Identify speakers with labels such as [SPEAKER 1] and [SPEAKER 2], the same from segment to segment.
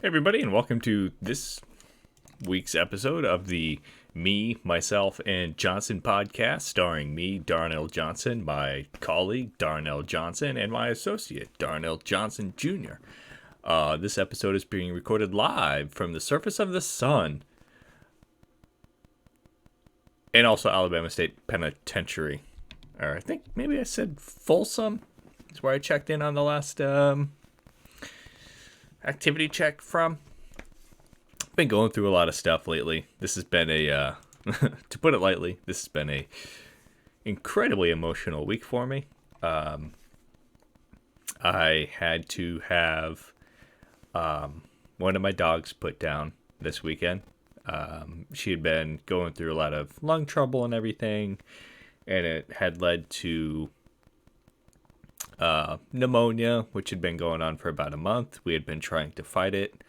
[SPEAKER 1] Everybody, and welcome to this week's episode of the Me, Myself, and Johnson podcast, starring me, Darnell Johnson, my colleague, Darnell Johnson, and my associate, Darnell Johnson Jr. This episode is being recorded live from the surface of the sun, and also Alabama State Penitentiary. Or I think maybe I said Folsom. That's where I checked in on the last activity check from. Been going through a lot of stuff lately. This has been a to put it lightly, this has been a incredibly emotional week for me. I had to have one of my dogs put down this weekend. She had been going through a lot of lung trouble and everything, and it had led to pneumonia, which had been going on for about a month. We had been trying to fight it,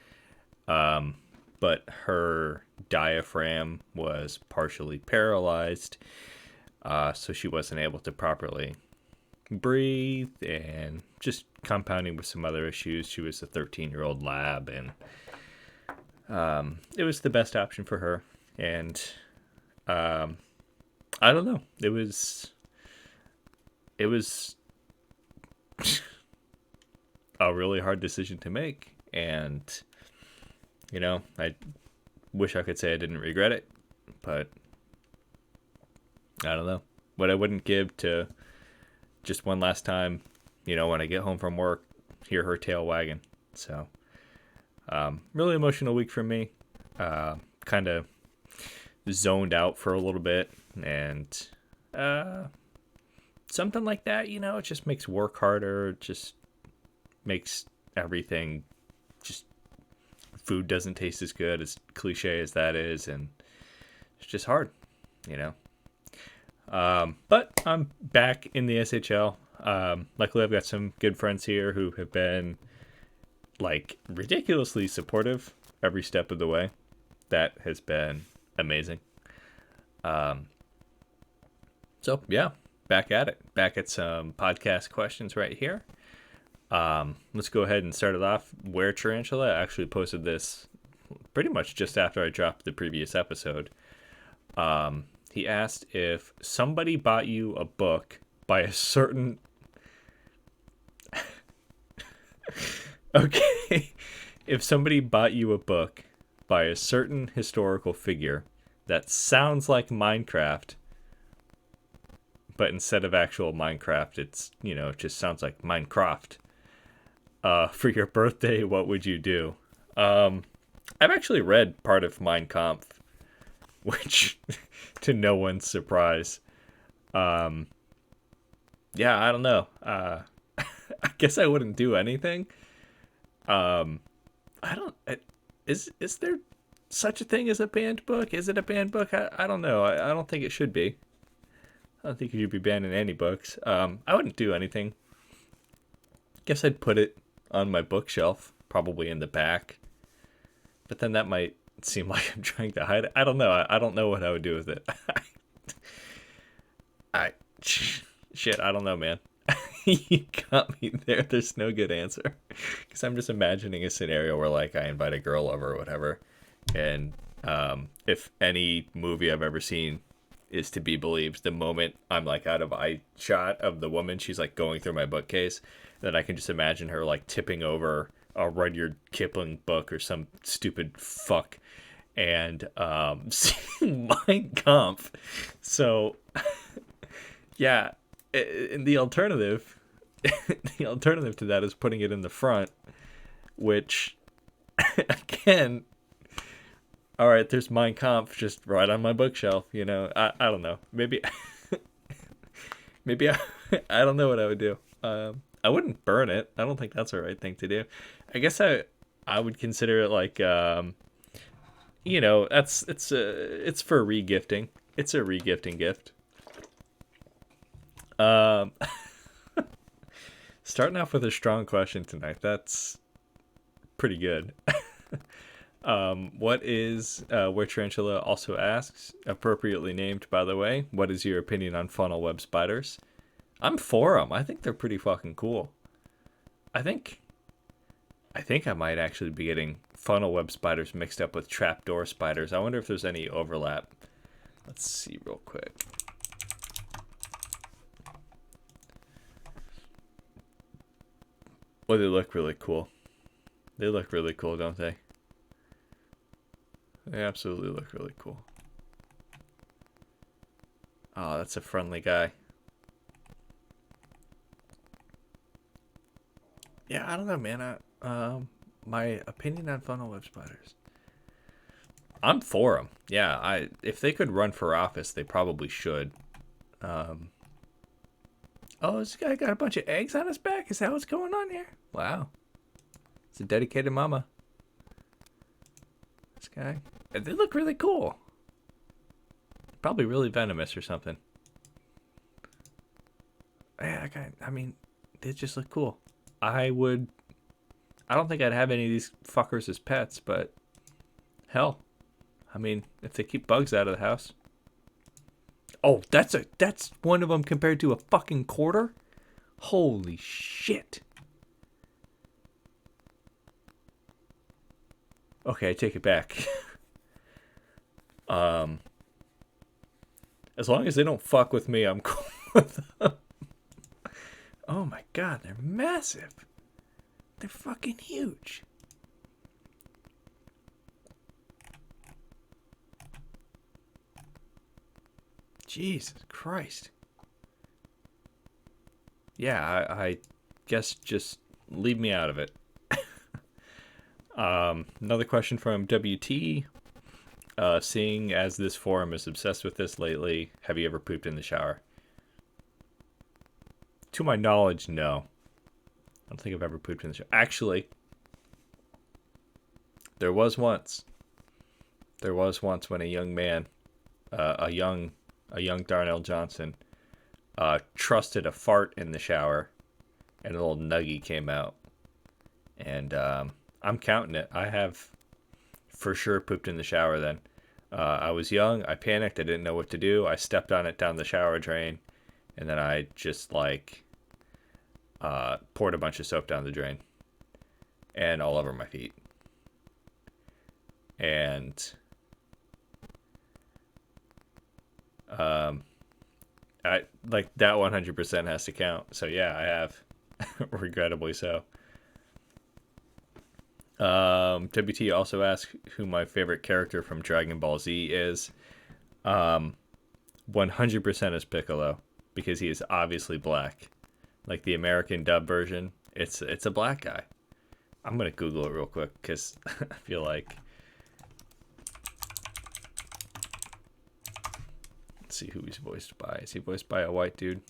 [SPEAKER 1] but her diaphragm was partially paralyzed, so she wasn't able to properly breathe, and just compounding with some other issues. She was a 13-year-old lab, and it was the best option for her. And I don't know, it was a really hard decision to make, and I wish I could say I didn't regret it, but I don't know what I wouldn't give to just one last time, when I get home from work, hear her tail wagging. So really emotional week for me. Kind of zoned out for a little bit, and something like that, it just makes work harder. It just makes everything, just food doesn't taste as good, as cliche as that is, and it's just hard, But I'm back in the SHL. Luckily, I've got some good friends here who have been ridiculously supportive every step of the way. That has been amazing. So yeah, back at it. Back at some podcast questions right here. Let's go ahead and start it off. Where Tarantula actually posted this pretty much just after I dropped the previous episode. He asked if somebody bought you a book by a certain... Okay. If somebody bought you a book by a certain historical figure that sounds like Minecraft, but instead of actual Minecraft, it's, it just sounds like Minecraft. For your birthday, what would you do? I've actually read part of Mein Kampf, which, to no one's surprise. Yeah, I don't know. I guess I wouldn't do anything. Is there such a thing as a banned book? Is it a banned book? I don't know. I don't think it should be. I don't think you should be banning any books. I wouldn't do anything. Guess I'd put it on my bookshelf, probably in the back. But then that might seem like I'm trying to hide it. I don't know. I don't know what I would do with it. Shit, I don't know, man. You got me there. There's no good answer. Because I'm just imagining a scenario where, I invite a girl over or whatever. And if any movie I've ever seen is to be believed, the moment I'm, out of eye shot of the woman, she's, going through my bookcase, then I can just imagine her, tipping over a Rudyard Kipling book or some stupid fuck and seeing Mein Kampf. So, yeah, and the alternative to that is putting it in the front, which, again, all right, there's Mein Kampf just right on my bookshelf, I don't know. Maybe I don't know what I would do. I wouldn't burn it. I don't think that's the right thing to do. I guess I would consider it it's for regifting. It's a regifting gift. Starting off with a strong question tonight. That's pretty good. What is where Tarantula also asks, appropriately named, by the way, what is your opinion on funnel web spiders? I'm for them. I think they're pretty fucking cool. I think I think I might actually be getting funnel web spiders mixed up with trapdoor spiders. I wonder if there's any overlap. Let's see real quick. Well, they look really cool. They look really cool, don't they? They absolutely look really cool. Oh, that's a friendly guy. Yeah, I don't know, man. My opinion on funnel web spiders. I'm for them. Yeah, if they could run for office, they probably should. Um, oh, this guy got a bunch of eggs on his back. Is that what's going on here? Wow, it's a dedicated mama. This guy. They look really cool. Probably really venomous or something. Yeah, I mean, they just look cool. I don't think I'd have any of these fuckers as pets, but hell, I mean, if they keep bugs out of the house. Oh, that's one of them compared to a fucking quarter? Holy shit. Okay, I take it back. As long as they don't fuck with me, I'm cool with them. Oh my god, they're massive. They're fucking huge. Jesus Christ. Yeah, I guess just leave me out of it. Another question from WT. Seeing as this forum is obsessed with this lately, have you ever pooped in the shower? To my knowledge, no. I don't think I've ever pooped in the shower. Actually, there was once. There was once when a young man, a young Darnell Johnson, trusted a fart in the shower, and a little nuggie came out. And I'm counting it. I have for sure pooped in the shower then. I was young. I panicked. I didn't know what to do. I stepped on it down the shower drain, and then I just poured a bunch of soap down the drain and all over my feet. And I like that 100% has to count. So yeah, I have, regrettably so. WT also asked who my favorite character from Dragon Ball Z is. 100% is Piccolo, because he is obviously black. Like the American dub version, it's a black guy. I'm gonna Google it real quick because I feel like. Let's see who he's voiced by. Is he voiced by a white dude?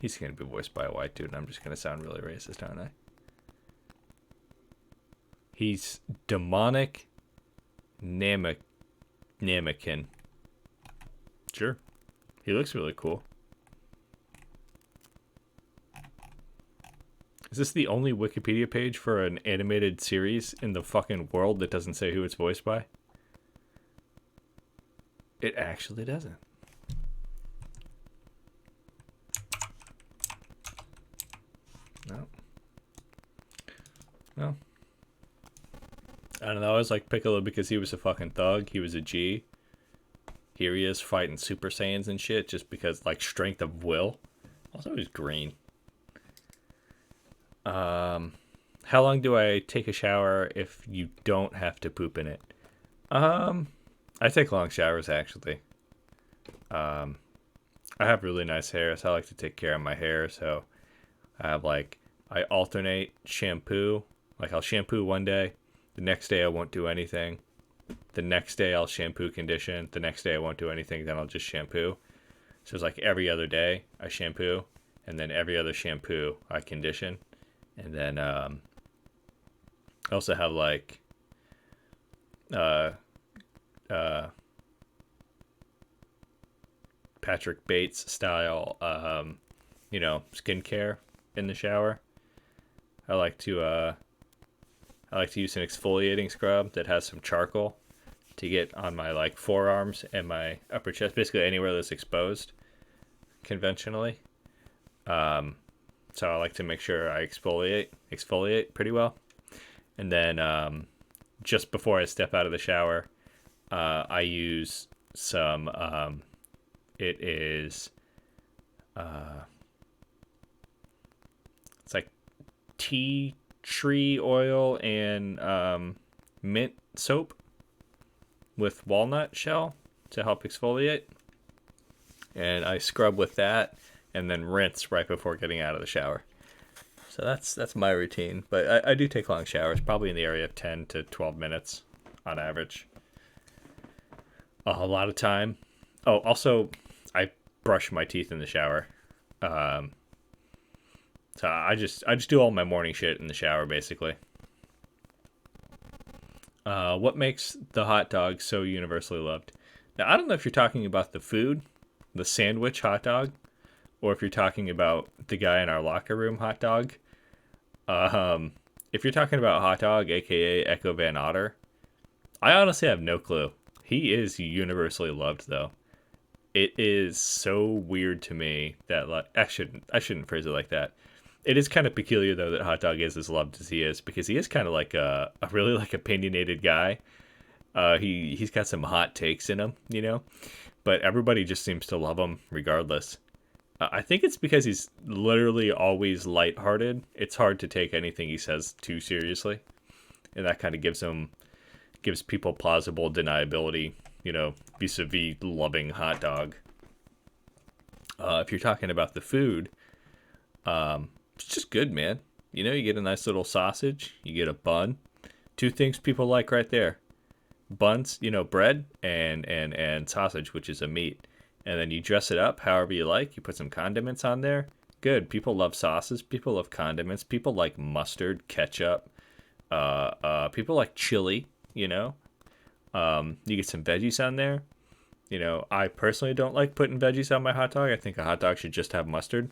[SPEAKER 1] He's gonna be voiced by a white dude, and I'm just gonna sound really racist, aren't I? He's Demonic Namekin. Sure. He looks really cool. Is this the only Wikipedia page for an animated series in the fucking world that doesn't say who it's voiced by? It actually doesn't. No. No. I don't know. I always like Piccolo because he was a fucking thug. He was a G. Here he is fighting Super Saiyans and shit just because, like, strength of will. Also, he's green. How long do I take a shower if you don't have to poop in it? I take long showers, actually. I have really nice hair, so I like to take care of my hair. So I have, like, I alternate shampoo. Like, I'll shampoo one day. The next day I won't do anything. The next day I'll shampoo, condition. The next day I won't do anything. Then I'll just shampoo. So it's like every other day I shampoo. And then every other shampoo I condition. And then I also have like Patrick Bates style skincare in the shower. I like to use an exfoliating scrub that has some charcoal to get on my like forearms and my upper chest, basically anywhere that's exposed conventionally. So I like to make sure I exfoliate pretty well. And then just before I step out of the shower, I use some. It is. It's like tea tree oil and mint soap with walnut shell to help exfoliate. And I scrub with that and then rinse right before getting out of the shower. So that's my routine. But I do take long showers, probably in the area of 10 to 12 minutes on average. A lot of time. Oh, also, I brush my teeth in the shower. So I just do all my morning shit in the shower, basically. What makes the hot dog so universally loved? Now, I don't know if you're talking about the food, the sandwich hot dog, or if you're talking about the guy in our locker room hot dog. If you're talking about hot dog, aka Echo Van Otter, I honestly have no clue. He is universally loved, though. It is so weird to me that, like, I shouldn't phrase it like that. It is kind of peculiar, though, that hot dog is as loved as he is, because he is kind of like a really like opinionated guy. He's got some hot takes in him, you know, but everybody just seems to love him regardless. I think it's because he's literally always lighthearted. It's hard to take anything he says too seriously, and that kind of gives people plausible deniability, you know, vis-a-vis loving hot dog. If you're talking about the food, it's just good, man. You know, you get a nice little sausage, you get a bun. Two things people like right there. Buns, you know, bread and sausage, which is a meat. And then you dress it up however you like. You put some condiments on there. Good. People love sauces. People love condiments. People like mustard, ketchup. People like chili, you know. You get some veggies on there. You know, I personally don't like putting veggies on my hot dog. I think a hot dog should just have mustard.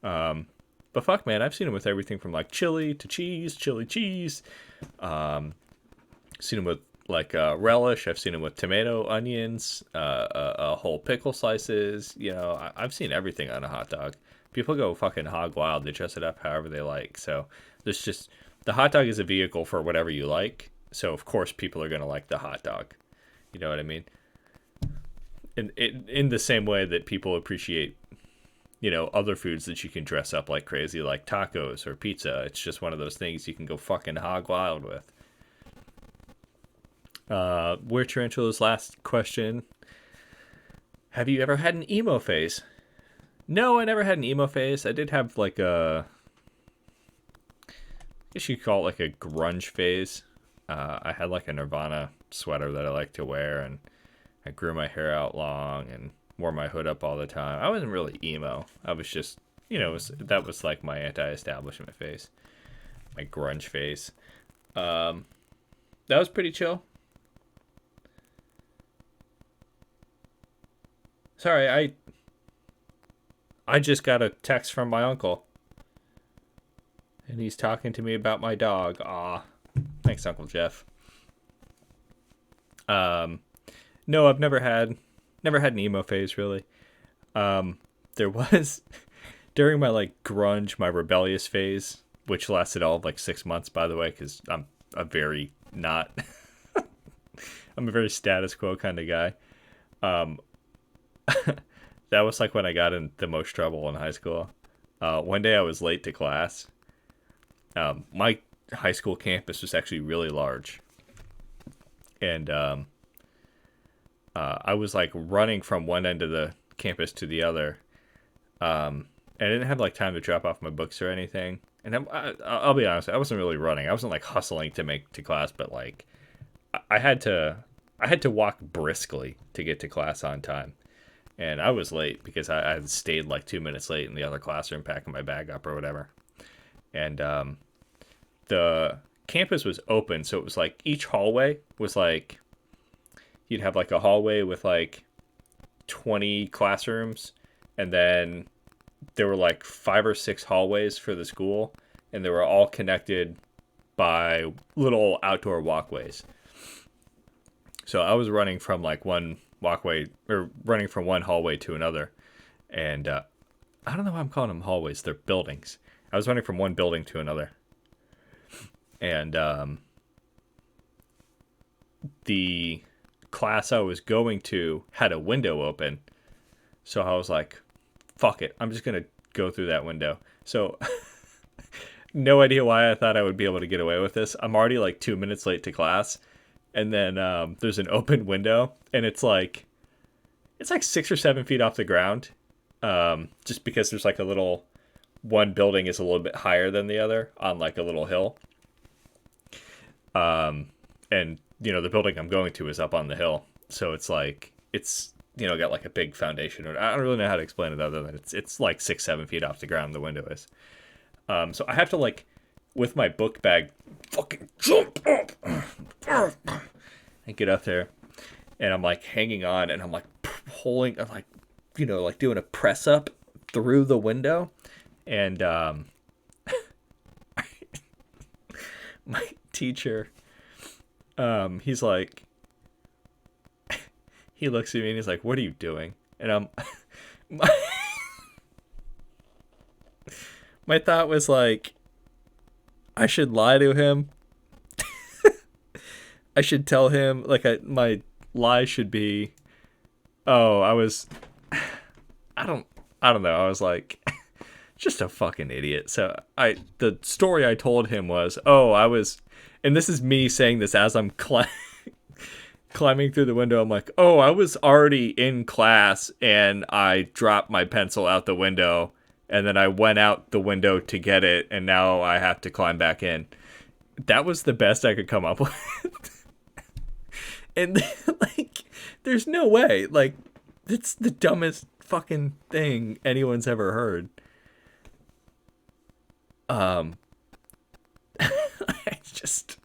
[SPEAKER 1] But fuck, man, I've seen them with everything from like chili to cheese, chili cheese. Seen them with like relish. I've seen them with tomato, onions, whole pickle slices. You know, I've seen everything on a hot dog. People go fucking hog wild. They dress it up however they like. So there's just, the hot dog is a vehicle for whatever you like. So of course people are gonna like the hot dog. You know what I mean? In the same way that people appreciate, you know, other foods that you can dress up like crazy, like tacos or pizza. It's just one of those things you can go fucking hog wild with. Where Tarantula's last question. Have you ever had an emo phase? No, I never had an emo phase. I did have like I guess you could call it like a grunge phase. I had like a Nirvana sweater that I liked to wear, and I grew my hair out long and wore my hood up all the time. I wasn't really emo. I was just, you know, that was like my anti-establishment phase, my grunge phase. That was pretty chill. Sorry, I just got a text from my uncle, and he's talking to me about my dog. Aw, thanks, Uncle Jeff. No, I've never had an emo phase really. There was during my like grunge, my rebellious phase, which lasted all of like 6 months, by the way, because I'm a very not, I'm a very status quo kind of guy. That was like when I got in the most trouble in high school. One day I was late to class. My high school campus was actually really large, and I was like running from one end of the campus to the other. And I didn't have like time to drop off my books or anything. And I'll be honest, I wasn't really running. I wasn't like hustling to make to class, but like I had to walk briskly to get to class on time. And I was late because I had stayed like 2 minutes late in the other classroom packing my bag up or whatever. And the campus was open, so it was like each hallway was like, you'd have like a hallway with like 20 classrooms, and then there were like 5 or 6 hallways for the school, and they were all connected by little outdoor walkways. So I was running from like one walkway, or running from one hallway to another, and I don't know why I'm calling them hallways. They're buildings. I was running from one building to another. And the class I was going to had a window open. So I was like, fuck it. I'm just going to go through that window. So no idea why I thought I would be able to get away with this. I'm already like 2 minutes late to class. And then there's an open window, and it's like 6 or 7 feet off the ground. Just because there's like a little, one building is a little bit higher than the other on like a little hill. And you know, the building I'm going to is up on the hill. So it's like, it's, you know, got like a big foundation. I don't really know how to explain it other than it's like 6, 7 feet off the ground, the window is. So I have to like, with my book bag, fucking jump up and get up there. And I'm like hanging on, and I'm like pulling, I'm like, you know, like doing a press up through the window. And my teacher, he's like, he looks at me and he's like, what are you doing? And my thought was like, I should lie to him. I should tell him, like, my lie should be, oh, I don't know. I was like, just a fucking idiot. So the story I told him was, and this is me saying this as I'm climbing through the window. I'm like, oh, I was already in class and I dropped my pencil out the window, and then I went out the window to get it, and now I have to climb back in. That was the best I could come up with. And like, there's no way. Like, it's the dumbest fucking thing anyone's ever heard. I just,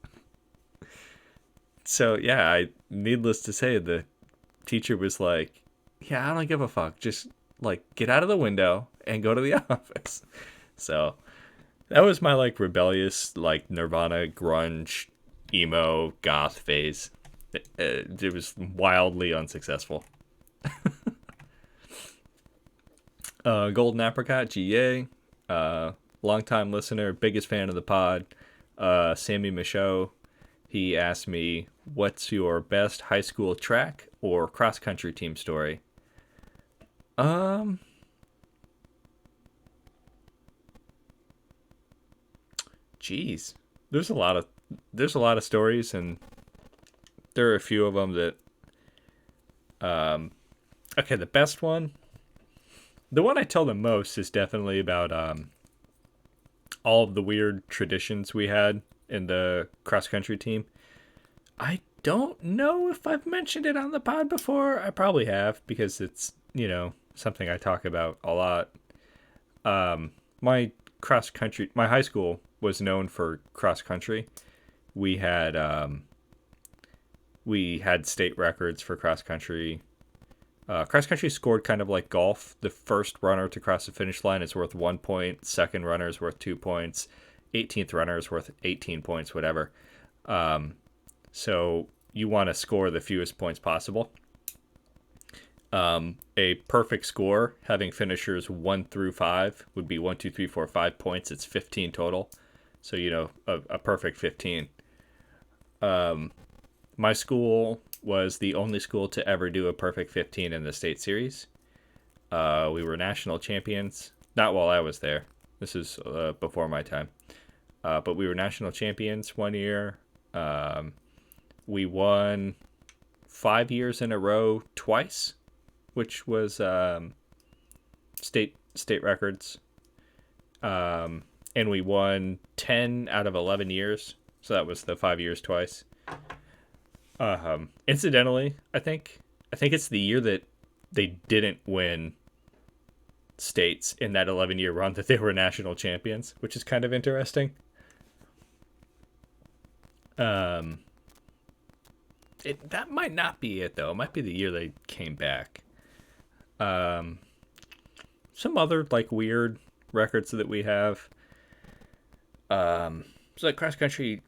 [SPEAKER 1] so yeah, needless to say, the teacher was like, yeah, I don't give a fuck. Just like get out of the window and go to the office. So that was my like rebellious, like Nirvana, grunge, emo, goth phase. It was wildly unsuccessful. Golden Apricot, GA, longtime listener, biggest fan of the pod, Sammy Michaud. He asked me, what's your best high school track or cross country team story? Geez, there's a lot of stories, and there are a few of them that, okay, the best one, the one I tell the most is definitely about, all of the weird traditions we had in the cross country team. I don't know if I've mentioned it on the pod before. I probably have, because it's, you know, something I talk about a lot. My high school was known for cross country. We had state records for cross country. Cross country scored kind of like golf. The first runner to cross the finish line is worth 1 point. Second runner is worth 2 points. 18th runner is worth 18 points, whatever. So you want to score the fewest points possible. A perfect score, having finishers 1 through 5, would be 1, 2, 3, 4, 5 points. It's 15 total. So, you know, a perfect 15. My school was the only school to ever do a perfect 15 in the state series. We were national champions. Not while I was there. This is before my time. But we were national champions one year. We won 5 years in a row twice, which was state records. And we won 10 out of 11 years. So that was the 5 years twice. Incidentally, I think it's the year that they didn't win states in that 11-year run that they were national champions, which is kind of interesting. That might not be it, though. It might be the year they came back. Some other like weird records that we have. So like cross country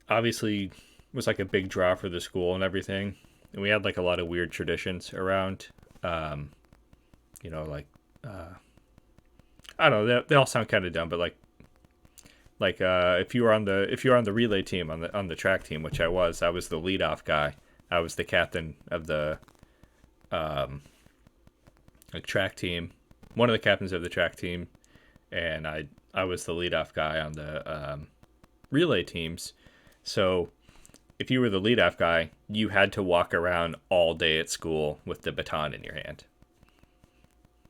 [SPEAKER 1] obviously was like a big draw for the school and everything. And we had like a lot of weird traditions around, you know, like, I don't know, they all sound kind of dumb, but like Like if you were on the relay team on the track team, which I was the leadoff guy. I was the captain of the like track team, one of the captains of the track team, and I was the leadoff guy on the relay teams. So if you were the leadoff guy, you had to walk around all day at school with the baton in your hand.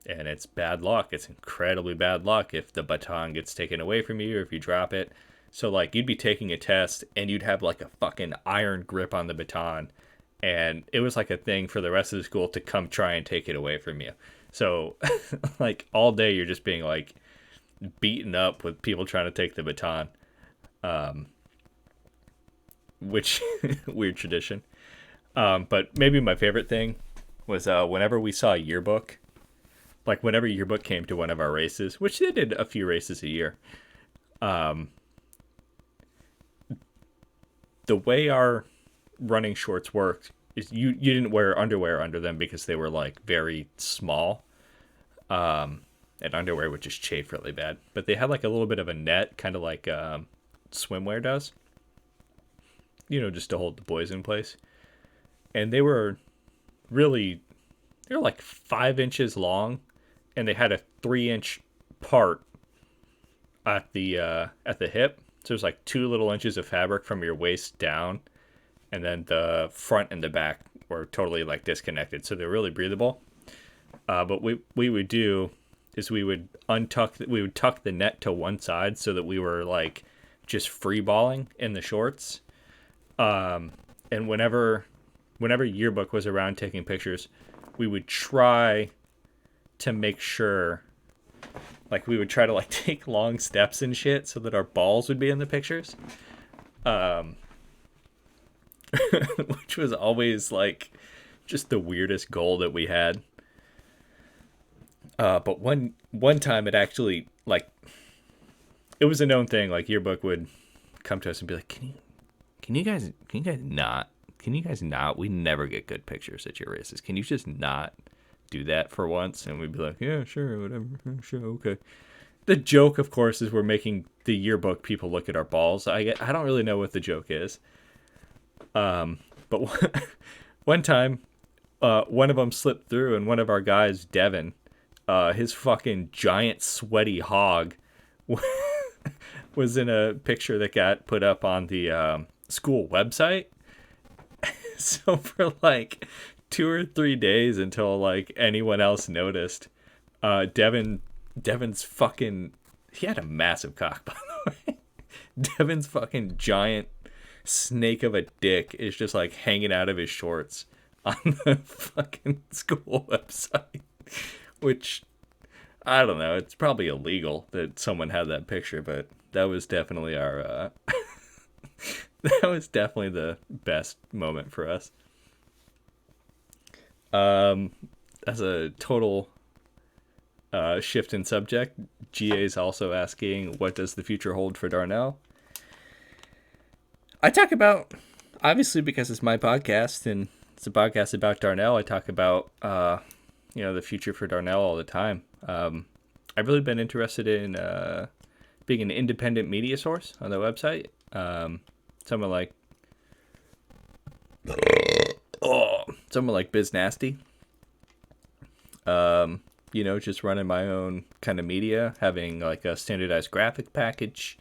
[SPEAKER 1] And it's bad luck. It's incredibly bad luck if the baton gets taken away from you or if you drop it. So, like, you'd be taking a test and you'd have, like, a fucking iron grip on the baton. And it was, like, a thing for the rest of the school to come try and take it away from you. So, like, all day you're just being, like, beaten up with people trying to take the baton. Which, weird tradition. But maybe my favorite thing was whenever we saw a yearbook, like whenever yearbook came to one of our races, which they did a few races a year, the way our running shorts worked is you didn't wear underwear under them because they were like very small, and underwear would just chafe really bad. But they had like a little bit of a net, kind of like swimwear does, just to hold the boys in place. And they were like 5 inches long, and they had a 3-inch part at the hip. So there's like 2 little inches of fabric from your waist down, and then the front and the back were totally like disconnected. So they're really breathable. But what we would do is we would tuck the net to one side so that we were like just free balling in the shorts. And whenever yearbook was around taking pictures, we would try to make sure, like, we would try to like take long steps and shit so that our balls would be in the pictures, which was always like just the weirdest goal that we had. But one time it actually, like, it was a known thing. Like, yearbook would come to us and be like, can you guys not, we never get good pictures at your races. Can you just not do that for once? And we'd be like, yeah, sure, whatever, sure, okay. The joke, of course, is we're making the yearbook people look at our balls. I don't really know what the joke is. But one time, one of them slipped through, and one of our guys, Devin, his fucking giant sweaty hog was in a picture that got put up on the school website. So for like 2 or 3 days until like anyone else noticed, Devin's fucking, he had a massive cock, by the way. Devin's fucking giant snake of a dick is just like hanging out of his shorts on the fucking school website, which, I don't know, it's probably illegal that someone had that picture, but that was definitely our that was definitely the best moment for us. As a total shift in subject, GA is also asking, what does the future hold for Darnell? I talk about, obviously because it's my podcast and it's a podcast about Darnell, I talk about the future for Darnell all the time. I've really been interested in being an independent media source on the website. Someone like Biz Nasty. Just running my own kind of media, having like a standardized graphic package,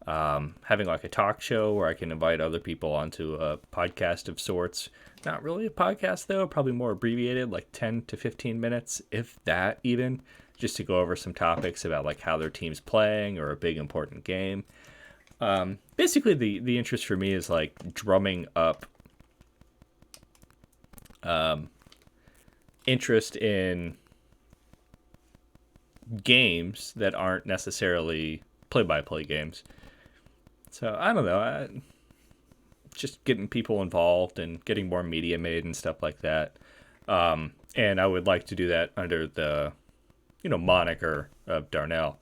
[SPEAKER 1] having like a talk show where I can invite other people onto a podcast of sorts. Not really a podcast though, probably more abbreviated, like 10 to 15 minutes, if that even, just to go over some topics about like how their team's playing or a big important game. Basically the interest for me is like drumming up interest in games that aren't necessarily play-by-play games. So I don't know, just getting people involved and getting more media made and stuff like that. And I would like to do that under the moniker of Darnell.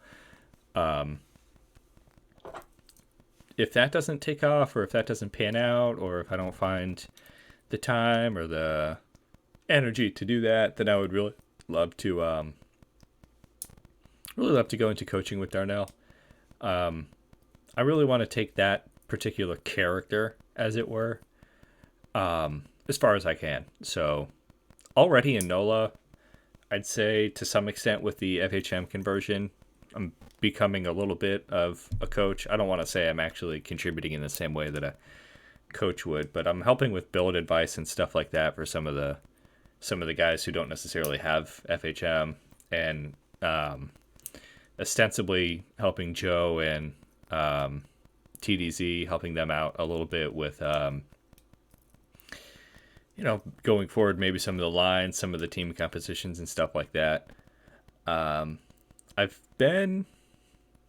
[SPEAKER 1] If that doesn't take off, or if that doesn't pan out, or if I don't find the time or the energy to do that, then I would really love to go into coaching with Darnell. I really want to take that particular character, as it were, as far as I can. So already in NOLA, I'd say to some extent with the FHM conversion, I'm becoming a little bit of a coach. I don't want to say I'm actually contributing in the same way that a coach would, but I'm helping with build advice and stuff like that for some of the guys who don't necessarily have FHM, and ostensibly helping Joe and TDZ, helping them out a little bit with going forward, maybe some of the lines, some of the team compositions and stuff like that. I've been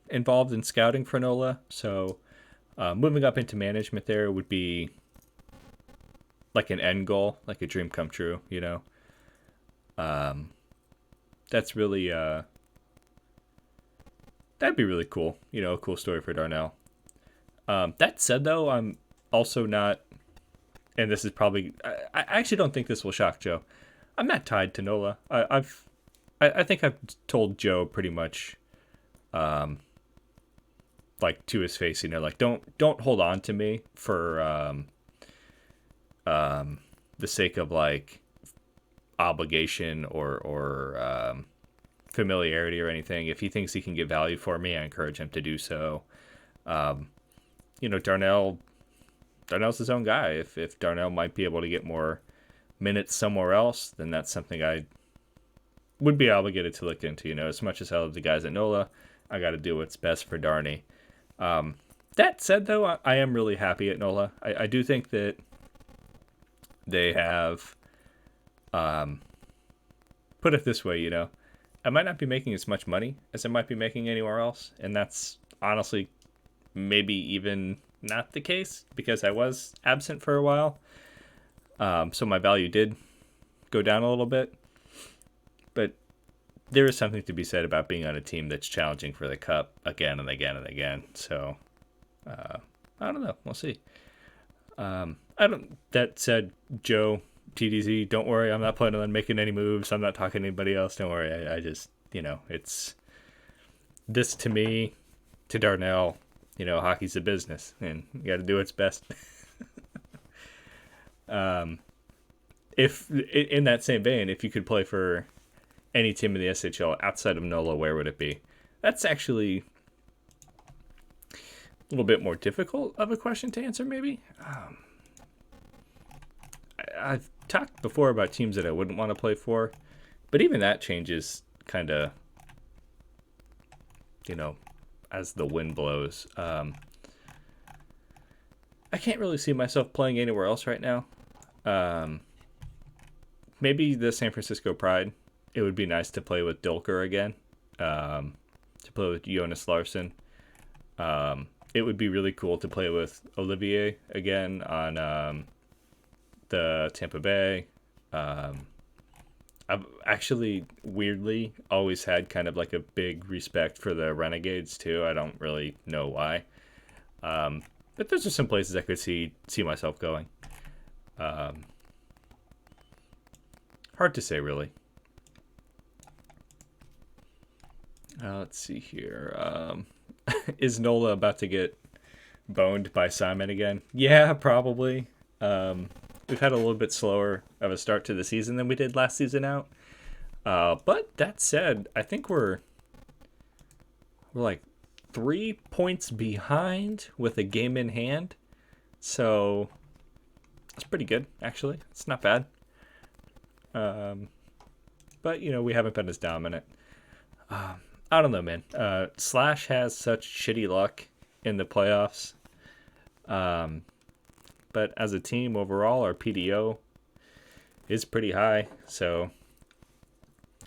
[SPEAKER 1] involved in scouting for NOLA, so moving up into management there would be like an end goal, like a dream come true, That's really, that'd be really cool, a cool story for Darnell. That said, though, I'm also not, and this is probably, I actually don't think this will shock Joe. I'm not tied to NOLA. I think I've told Joe pretty much, like to his face, like don't hold on to me for the sake of like obligation or familiarity or anything. If he thinks he can get value for me, I encourage him to do so. Darnell's his own guy. If Darnell might be able to get more minutes somewhere else, then that's something I would be obligated to look into. As much as I love the guys at NOLA, I got to do what's best for Darney. That said, though, I am really happy at NOLA. I do think that they have, put it this way, I might not be making as much money as I might be making anywhere else. And that's honestly maybe even not the case because I was absent for a while. So my value did go down a little bit. But there is something to be said about being on a team that's challenging for the cup again and again and again. So I don't know. We'll see. That said, Joe, TDZ, don't worry. I'm not planning on making any moves. I'm not talking to anybody else. Don't worry. I just, it's this to me, to Darnell, hockey's a business and you got to do its best. If in that same vein, if you could play for any team in the SHL outside of NOLA, where would it be? That's actually a little bit more difficult of a question to answer, maybe. I've talked before about teams that I wouldn't want to play for, but even that changes kind of, as the wind blows. I can't really see myself playing anywhere else right now. Maybe the San Francisco Pride. It would be nice to play with Dilker again, to play with Jonas Larsson. It would be really cool to play with Olivier again on the Tampa Bay. I've actually, weirdly, always had kind of like a big respect for the Renegades, too. I don't really know why. But those are some places I could see myself going. Hard to say, really. Let's see here. Is NOLA about to get boned by Simon again? Yeah, probably. We've had a little bit slower of a start to the season than we did last season out. But that said, I think we're like 3 points behind with a game in hand. So that's pretty good, actually. It's not bad. But, we haven't been as dominant. I don't know, man. Slash has such shitty luck in the playoffs. But as a team overall, our PDO is pretty high. So,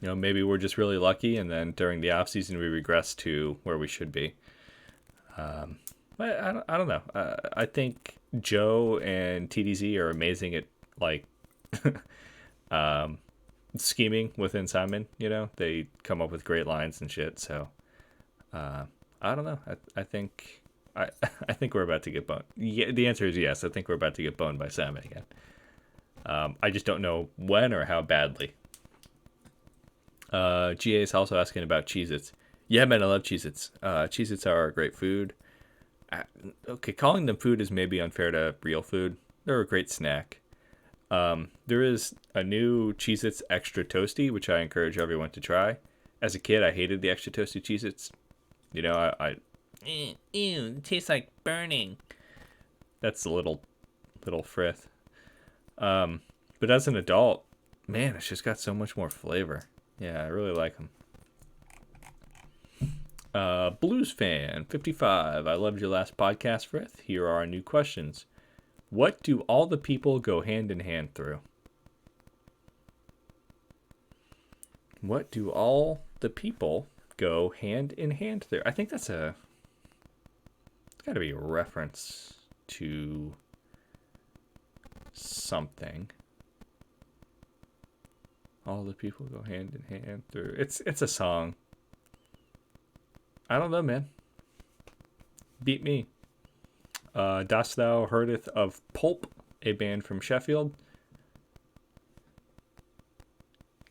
[SPEAKER 1] maybe we're just really lucky. And then during the offseason, we regress to where we should be. But I don't know. I think Joe and TDZ are amazing at, like, scheming within Simon. They come up with great lines and shit. So, I don't know. I think we're about to get boned. Yeah, the answer is yes. I think we're about to get boned by Simon again. I just don't know when or how badly. GA is also asking about Cheez-Its. Yeah, man, I love Cheez-Its. Cheez-Its are great food. I, okay, calling them food is maybe unfair to real food. They're a great snack. There is a new Cheez-Its Extra Toasty, which I encourage everyone to try. As a kid, I hated the Extra Toasty Cheez-Its. You know, ew, it tastes like burning. That's a little frith. But as an adult, man, it's just got so much more flavor. Yeah, I really like them. Blues fan 55. I loved your last podcast, Frith. Here are our new questions. What do all the people go hand in hand through? What do all the people go hand in hand through? I think it's got to be a reference to something. All the people go hand in hand through. It's a song. I don't know, man. Beat me. Dost thou heardeth of Pulp, a band from Sheffield?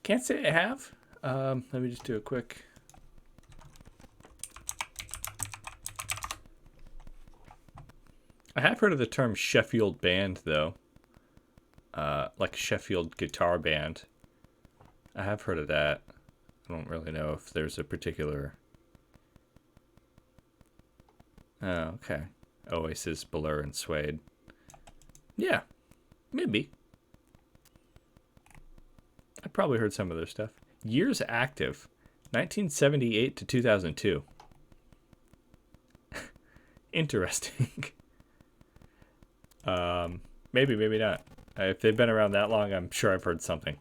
[SPEAKER 1] Can't say I have. Let me just do a quick. I have heard of the term Sheffield band, though. Like Sheffield guitar band. I have heard of that. I don't really know if there's a particular. Oh, okay. Oasis, Blur, and Suede. Yeah, maybe. I probably heard some of their stuff. Years active, 1978 to 2002. Interesting. Maybe, maybe not. If they've been around that long, I'm sure I've heard something.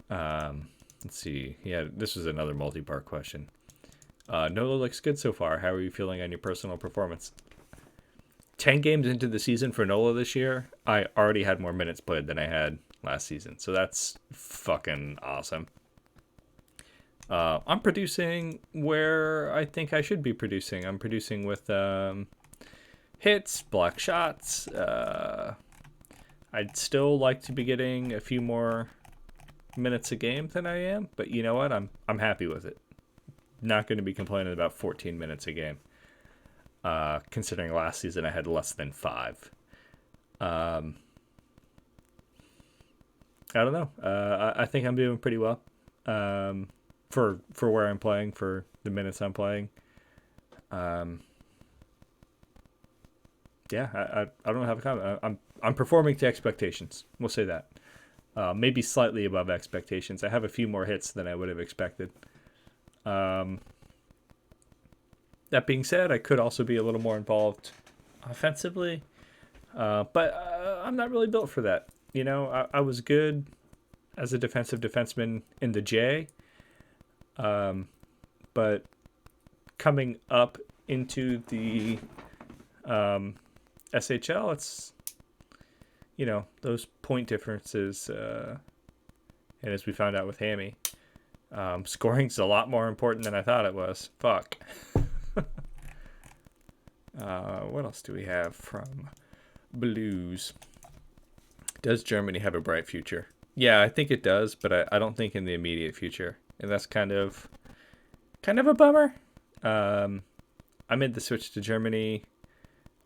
[SPEAKER 1] Let's see. Yeah, this was another multi-part question. Nola looks good so far. How are you feeling on your personal performance? 10 games into the season for Nola this year, I already had more minutes played than I had last season. So that's fucking awesome. I'm producing where I think I should be producing. I'm producing with hits, block shots. I'd still like to be getting a few more minutes a game than I am, but you know what? I'm happy with it. Not going to be complaining about 14 minutes a game. Considering last season I had less than 5. I don't know. I think I'm doing pretty well. For where I'm playing, for the minutes I'm playing. Yeah, I don't have a comment. I'm performing to expectations. We'll say that. Maybe slightly above expectations. I have a few more hits than I would have expected. That being said, I could also be a little more involved offensively, but I'm not really built for that. You know, I was good as a defensive defenseman in the J, but coming up into the SHL, it's, you know, those point differences, and as we found out with Hammy, scoring's a lot more important than I thought it was. Fuck. What else do we have from Blues? Does Germany have a bright future? Yeah, I think it does, but I don't think in the immediate future, and that's kind of a bummer. I made the switch to Germany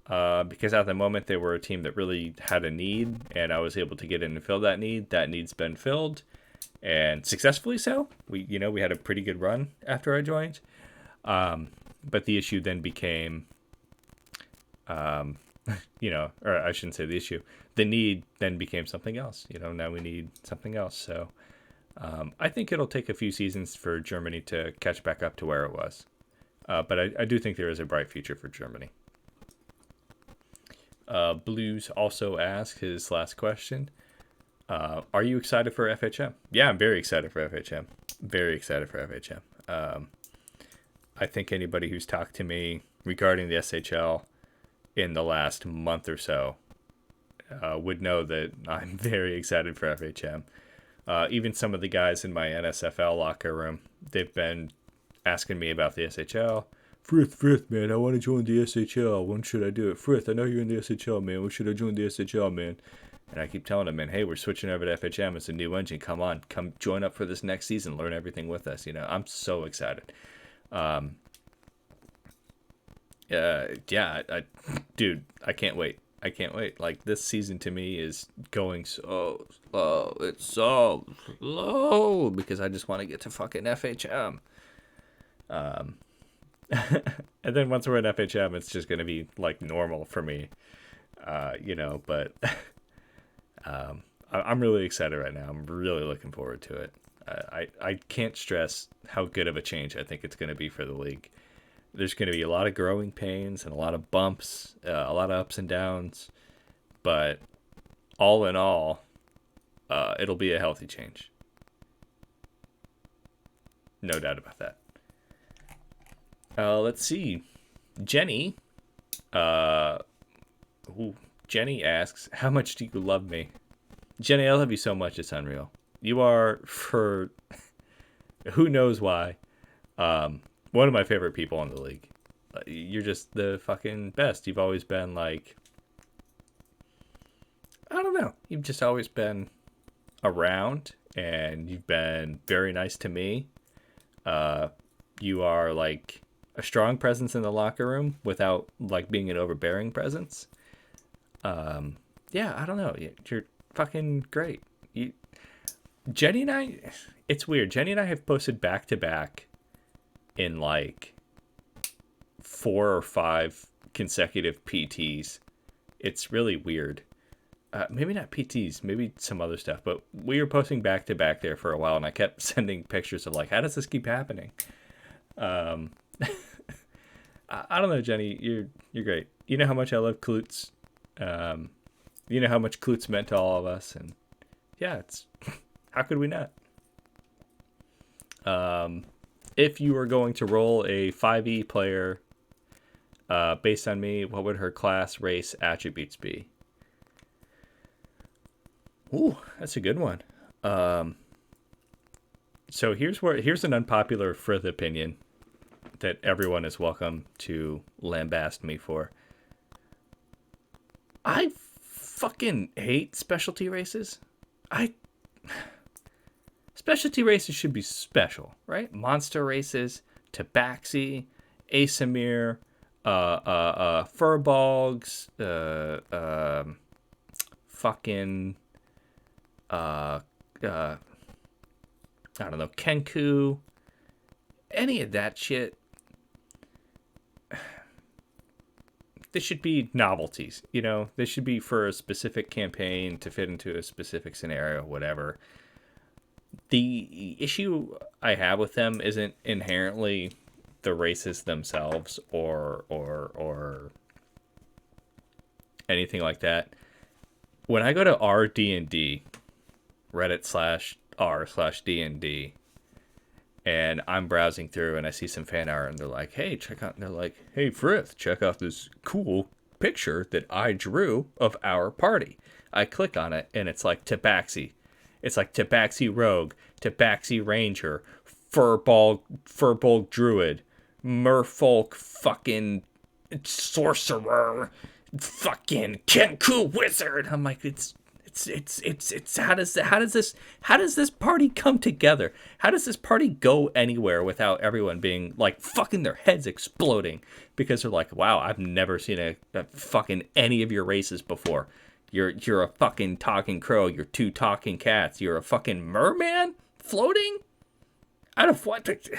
[SPEAKER 1] because at the moment they were a team that really had a need, and I was able to get in and fill that need. That need's been filled, and successfully so. We had a pretty good run after I joined. But the issue then became, or I shouldn't say the issue. The need then became something else. Now we need something else. So I think it'll take a few seasons for Germany to catch back up to where it was. But I do think there is a bright future for Germany. Blues also asked his last question. Are you excited for FHM? Yeah, I'm very excited for FHM. Very excited for FHM. I think anybody who's talked to me regarding the SHL in the last month or so would know that I'm very excited for FHM. Even some of the guys in my NSFL locker room, they've been asking me about the SHL. Frith, man, I want to join the SHL. When should I do it? Frith, I know you're in the SHL, man. When should I join the SHL, man? And I keep telling them, man, hey, we're switching over to FHM. It's a new engine. Come on. Come join up for this next season. Learn everything with us. I'm so excited. Yeah, dude, I can't wait. I can't wait. Like this season to me is going so slow. It's so slow because I just want to get to fucking FHM. Um, and then once we're in FHM, it's just gonna be like normal for me. But I'm really excited right now. I'm really looking forward to it. I can't stress how good of a change I think it's going to be for the league. There's going to be a lot of growing pains and a lot of bumps, a lot of ups and downs, but all in all, it'll be a healthy change. No doubt about that. Let's see. Jenny, uh, Jenny asks, "How much do you love me?" Jenny, I love you so much. It's unreal. You are, for who knows why, one of my favorite people in the league. You're just the fucking best. You've always been like, I don't know. You've just always been around, and you've been very nice to me. You are like a strong presence in the locker room without like being an overbearing presence. Yeah, I don't know. You're fucking great. Jenny and I, it's weird. Jenny and I have posted back to back in like 4 or 5 consecutive PTs. It's really weird. Maybe not PTs, maybe some other stuff, but we were posting back to back there for a while, and I kept sending pictures of like, how does this keep happening? I don't know, Jenny. You're great. You know how much I love Klutz. You know how much Klutz meant to all of us, and yeah, it's how could we not? If you were going to roll a 5e player based on me, what would her class, race, attributes be? Ooh, that's a good one. So here's an unpopular Frith opinion that everyone is welcome to lambast me for. I fucking hate specialty races. Specialty races should be special, right? Monster races, Tabaxi, Asamir, Furbolgs, fucking, I don't know, Kenku, any of that shit. This should be novelties, you know? This should be for a specific campaign to fit into a specific scenario, whatever. The issue I have with them isn't inherently the races themselves or anything like that. When I go to RD&D, Reddit/r/D&D, and I'm browsing through and I see some fan art and they're like, hey, hey, Frith, check out this cool picture that I drew of our party. I click on it and it's like Tabaxi. It's like Tabaxi Rogue, Tabaxi Ranger, Furbolg Druid, Merfolk fucking Sorcerer, fucking Kenku Wizard. I'm like, it's how does this party come together? How does this party go anywhere without everyone being like fucking their heads exploding because they're like, wow, I've never seen a fucking any of your races before. You're a fucking talking crow. You're 2 talking cats. You're a fucking merman floating out of what? It's,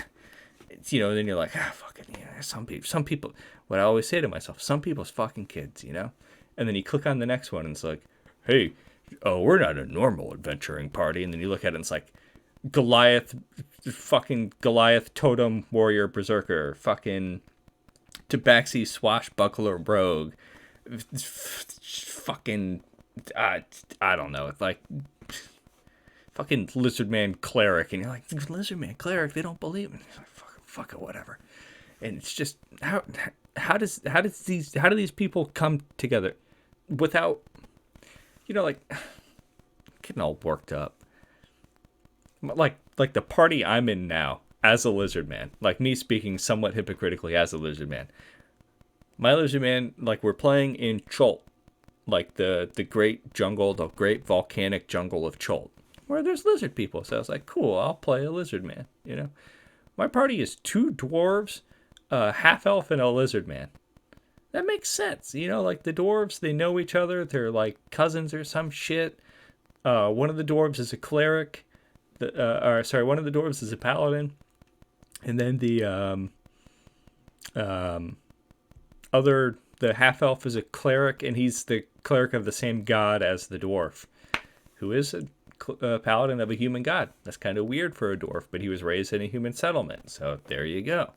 [SPEAKER 1] then you're like, fucking, some people. What I always say to myself, some people's fucking kids, And then you click on the next one, and it's like, hey, we're not a normal adventuring party. And then you look at it, and it's like Goliath totem warrior berserker, fucking Tabaxi swashbuckler rogue, fucking I don't know, it's like fucking lizard man cleric, and you're like, lizard man cleric, they don't believe me. Like, fuck it, whatever. And it's just how do these people come together without like getting all worked up, like the party I'm in now as a lizard man, like me speaking somewhat hypocritically as a lizard man. My lizard man, like, we're playing in Chult, like the great jungle, the great volcanic jungle of Chult, where there's lizard people. So I was like, cool, I'll play a lizard man. My party is 2 dwarves, a half elf, and a lizard man. That makes sense. You know, like the dwarves, they know each other. They're like cousins or some shit. One of the dwarves is a cleric. One of the dwarves is a paladin, and then um, the half elf is a cleric, and he's the cleric of the same god as the dwarf, who is a paladin of a human god. That's kind of weird for a dwarf, but he was raised in a human settlement, so there you go.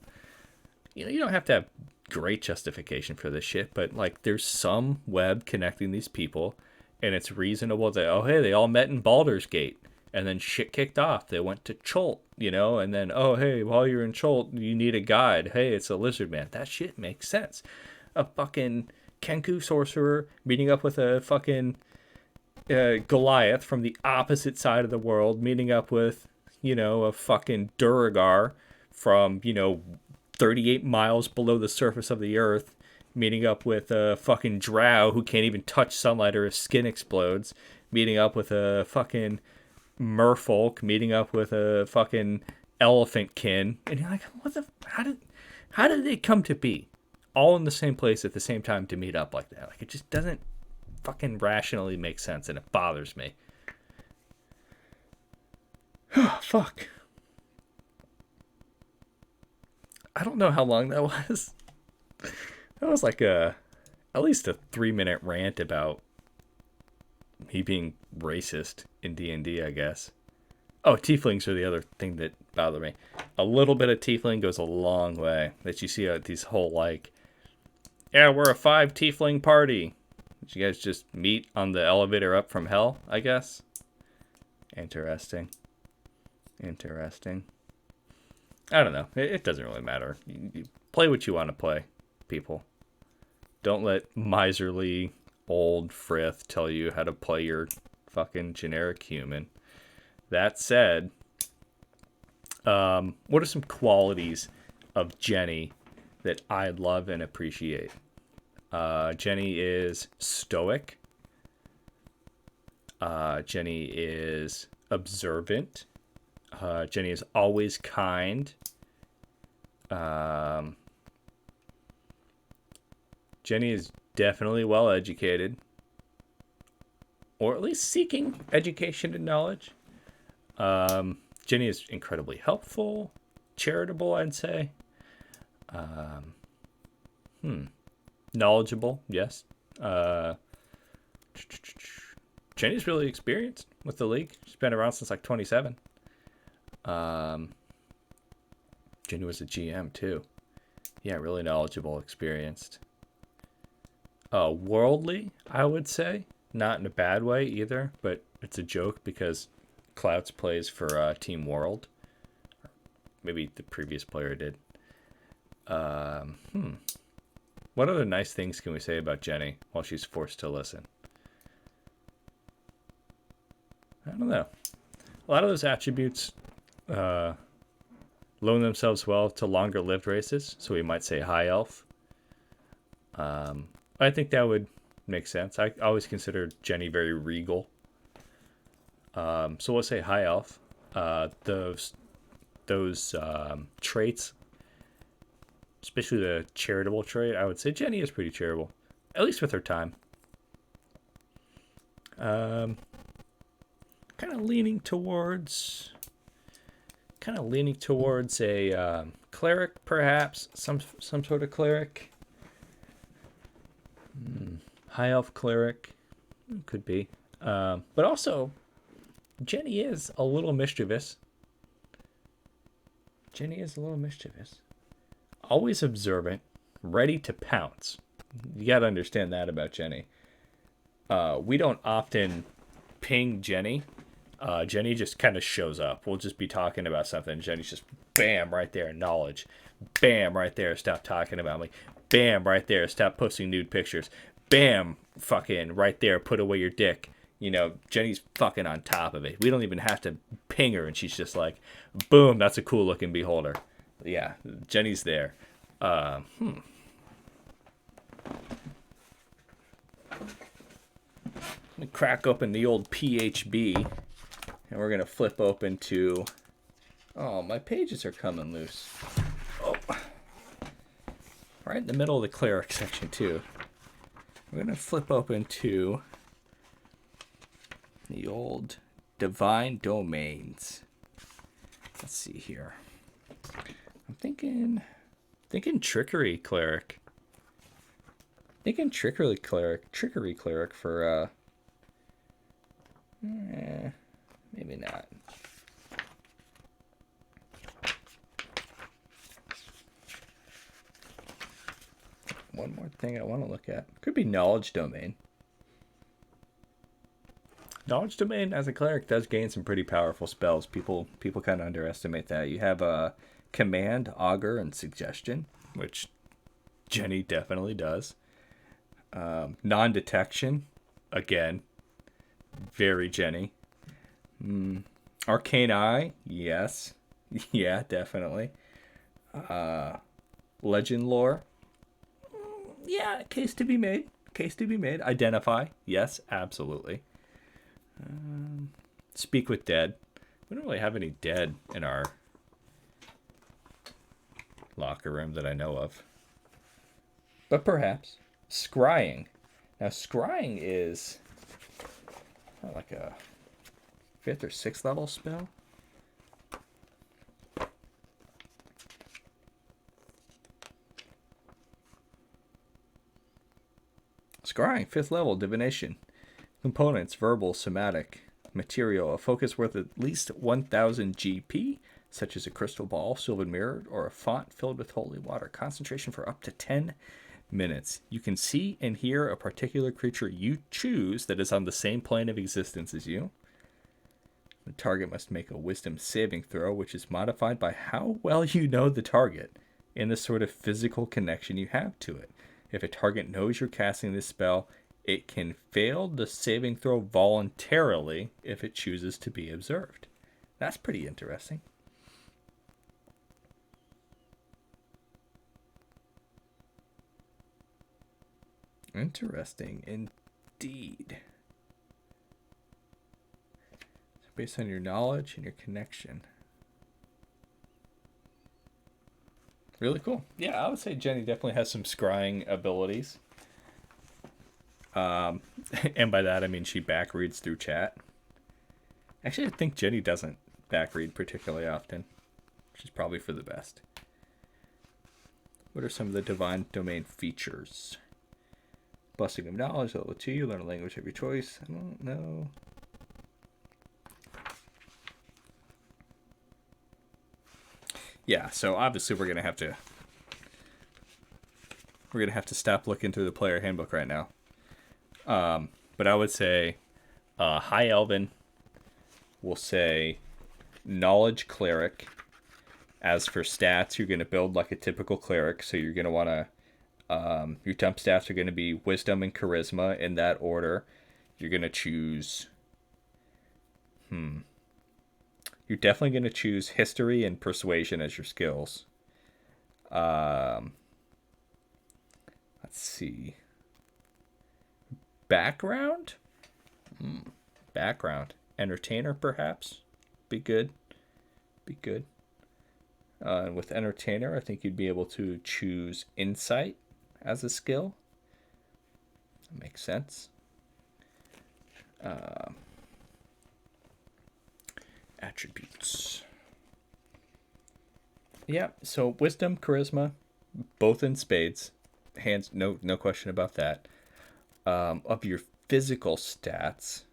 [SPEAKER 1] You know, you don't have to have great justification for this shit, but like there's some web connecting these people, and it's reasonable that, oh hey, they all met in Baldur's Gate, and then shit kicked off. They went to Chult, you know, and then, oh hey, while you're in Chult, you need a guide. Hey, it's a lizard man. That shit makes sense. A fucking Kenku sorcerer meeting up with a fucking Goliath from the opposite side of the world, meeting up with, you know, a fucking Duragar from, you know, 38 miles below the surface of the earth, meeting up with a fucking drow who can't even touch sunlight or his skin explodes, meeting up with a fucking merfolk, meeting up with a fucking elephant kin. And you're like, how did they come to be all in the same place at the same time to meet up like that? Like, it just doesn't fucking rationally make sense, and it bothers me. Fuck. I don't know how long that was. That was like at least a 3-minute rant about me being racist in D&D, I guess. Oh, tieflings are the other thing that bother me. A little bit of tiefling goes a long way. That you see these whole like, yeah, we're a 5 tiefling party. Did you guys just meet on the elevator up from hell, I guess? Interesting. I don't know. It doesn't really matter. You play what you want to play, people. Don't let miserly old Frith tell you how to play your fucking generic human. That said, what are some qualities of Jenny that I love and appreciate? Jenny is stoic. Jenny is observant. Jenny is always kind. Jenny is definitely well educated, or at least seeking education and knowledge. Jenny is incredibly helpful, charitable, I'd say. Knowledgeable, yes. Jenny's really experienced with the league. She's been around since like 27. Jenny was a GM too. Yeah, really knowledgeable, experienced. Worldly, I would say. Not in a bad way either, but it's a joke because Clouts plays for Team World. Maybe the previous player did. What other nice things can we say about Jenny while she's forced to listen? I don't know. A lot of those attributes loan themselves well to longer lived races, so we might say high elf. I think that would make sense. I always considered Jenny very regal. So we'll say high elf. Those traits, especially the charitable trait, I would say Jenny is pretty charitable, at least with her time. Kind of leaning towards a cleric, perhaps some sort of cleric. High elf cleric could be, but also Jenny is a little mischievous. Always observant, ready to pounce. You gotta understand that about Jenny. We don't often ping Jenny. Jenny just kind of shows up. We'll just be talking about something. Jenny's just bam right there, knowledge. Bam right there, stop talking about me. Bam right there, stop posting nude pictures. Bam, fucking right there, put away your dick. You know, Jenny's fucking on top of it. We don't even have to ping her, and she's just like, boom, that's a cool looking beholder. Yeah, Jenny's there. Let me crack open the old PHB, and we're gonna flip open to. Oh, my pages are coming loose. Oh, right in the middle of the cleric section too. We're going to flip open to the old divine domains. Let's see here. I'm thinking trickery cleric. Trickery cleric for maybe not. One more thing I want to look at. Could be knowledge domain. Knowledge domain as a cleric does gain some pretty powerful spells. People kind of underestimate that. You have command, augur, and suggestion, which Jenny definitely does. Non-detection, again, very Jenny. Arcane eye, yes. Yeah, definitely. Legend lore, yeah, case to be made. Identify, yes, absolutely. Speak with dead. We don't really have any dead in our locker room that I know of. But perhaps. Scrying. Now, scrying is like a 5th or 6th level spell. Scrying, 5th level, divination. Components, verbal, somatic. Material, a focus worth at least 1000 GP, such as a crystal ball, sylvan mirror, or a font filled with holy water. Concentration for up to 10 minutes. You can see and hear a particular creature you choose that is on the same plane of existence as you. The target must make a wisdom saving throw, which is modified by how well you know the target and the sort of physical connection you have to it. If a target knows you're casting this spell, it can fail the saving throw voluntarily if it chooses to be observed. That's pretty interesting. Interesting indeed. So based on your knowledge and your connection. Really cool. Yeah, I would say Jenny definitely has some scrying abilities. And by that I mean she backreads through chat. Actually, I think Jenny doesn't backread particularly often, which is probably for the best. What are some of the divine domain features? Blessing of knowledge, level 2, you learn a language of your choice. I don't know. Yeah, so obviously we're gonna have to stop looking through the player handbook right now. But I would say High Elven will say Knowledge Cleric. As for stats, you're going to build like a typical cleric, so you're going to want to your temp stats are going to be Wisdom and Charisma in that order. You're going to choose you're definitely going to choose History and Persuasion as your skills. Let's see. Background? Background. Entertainer, perhaps? Be good. And with Entertainer, I think you'd be able to choose Insight as a skill. That makes sense. Attributes. Yeah, so Wisdom, Charisma, both in spades. Hands, no question about that. Of your physical stats,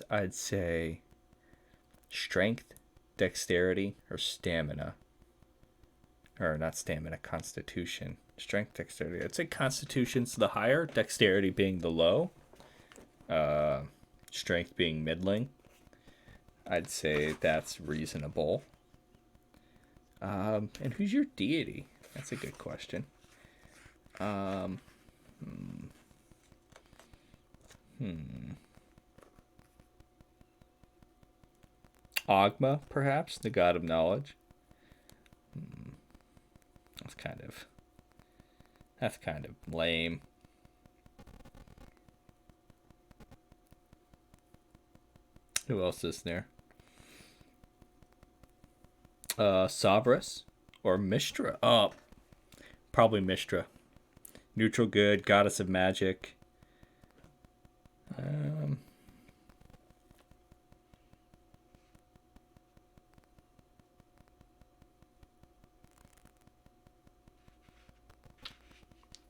[SPEAKER 1] I'd say strength, dexterity, or stamina. Or not stamina, constitution. Strength, dexterity. I'd say constitution's the higher, dexterity being the low, strength being middling. I'd say that's reasonable. And who's your deity? That's a good question. Ogma, perhaps, the god of knowledge. That's kind of lame. Who else is there? Sabras or Mistra? Oh, probably Mistra. Neutral good, goddess of magic. Um,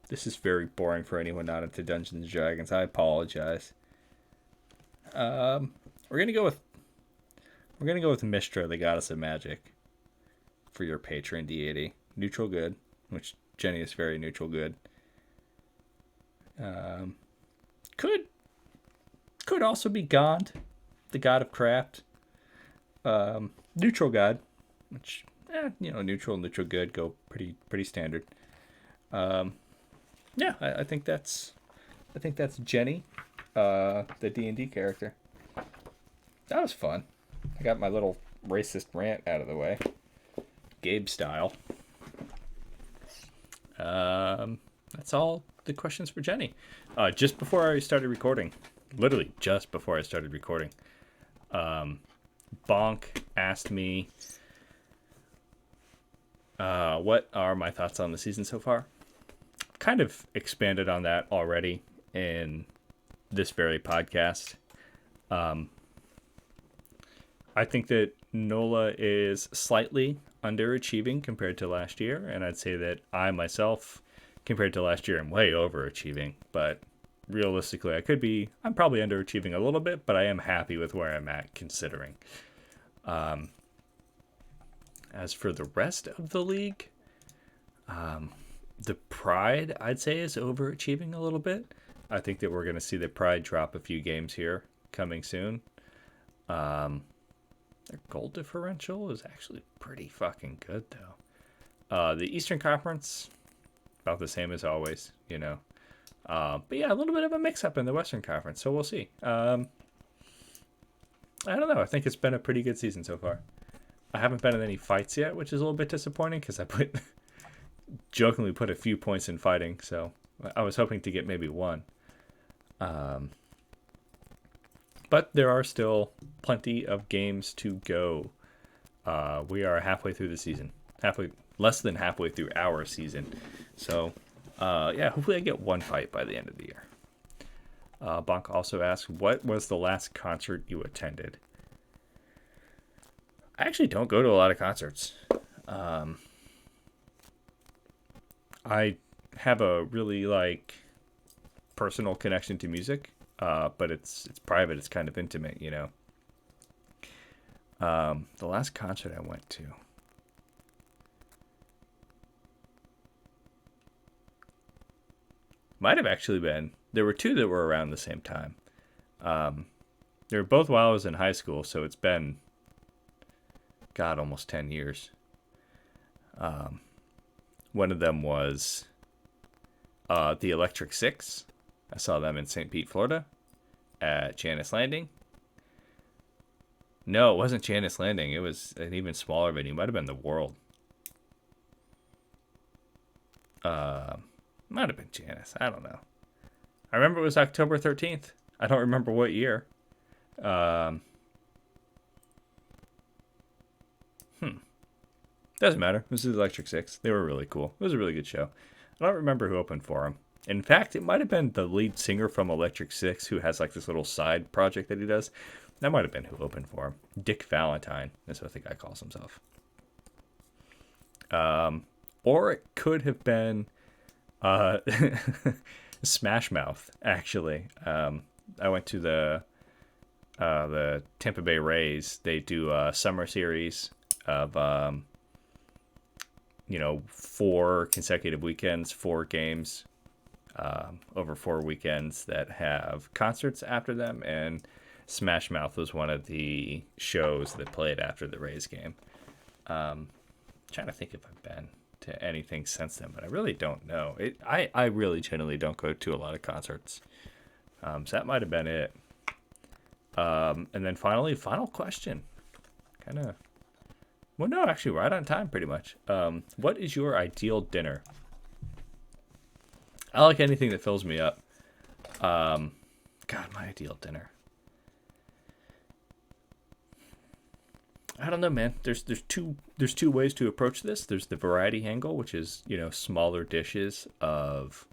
[SPEAKER 1] this is very boring for anyone not into Dungeons and Dragons. I apologize. We're gonna go with Mistra, the goddess of magic, for your patron deity. Neutral good, which Jenny is very neutral good. Could also be Gond, the god of craft. Neutral god, which neutral good go pretty standard. Yeah, I think that's Jenny, the D&D character. That was fun. I got my little racist rant out of the way, Gabe style. That's all the questions for Jenny. Just before I started recording, literally just before I started recording, Bonk asked me, what are my thoughts on the season so far? Kind of expanded on that already in this very podcast. I think that NOLA is slightly underachieving compared to last year, and I'd say that I myself, compared to last year, am way overachieving. But realistically, I'm probably underachieving a little bit, but I am happy with where I'm at considering. As for the rest of the league, the Pride, I'd say, is overachieving a little bit. I think that we're going to see the Pride drop a few games here coming soon. Their goal differential is actually pretty fucking good, though. The Eastern Conference, about the same as always, But yeah, a little bit of a mix-up in the Western Conference, so we'll see. I don't know. I think it's been a pretty good season so far. I haven't been in any fights yet, which is a little bit disappointing because I jokingly put a few points in fighting, so I was hoping to get maybe one. But there are still plenty of games to go. We are halfway through the season. Less than halfway through our season. So, hopefully I get one fight by the end of the year. Bonk also asked, what was the last concert you attended? I actually don't go to a lot of concerts. I have a really personal connection to music. But it's private. It's kind of intimate, The last concert I went to, might have actually been. There were two that were around the same time. They were both while I was in high school, so it's been, almost 10 years. One of them was the Electric Six. I saw them in St. Pete, Florida, at Janice Landing. No, it wasn't Janice Landing. It was an even smaller venue. It might have been the World. Might have been Janice. I don't know. I remember it was October 13th. I don't remember what year. Doesn't matter. This is Electric Six. They were really cool. It was a really good show. I don't remember who opened for them. In fact, it might have been the lead singer from Electric Six who has this little side project that he does. That might have been who opened for him. Dick Valentine is what the guy calls himself. Or it could have been Smash Mouth, actually. I went to the Tampa Bay Rays. They do a summer series of 4 consecutive weekends, 4 games over 4 weekends that have concerts after them, and Smash Mouth was one of the shows that played after the Rays game. Trying to think if I've been to anything since then, but I really don't know. I really generally don't go to a lot of concerts. So that might have been it. And then finally, final question. Well, no, actually, right on time, pretty much. What is your ideal dinner? I like anything that fills me up. My ideal dinner. I don't know, man. There's two ways to approach this. There's the variety angle, which is smaller dishes of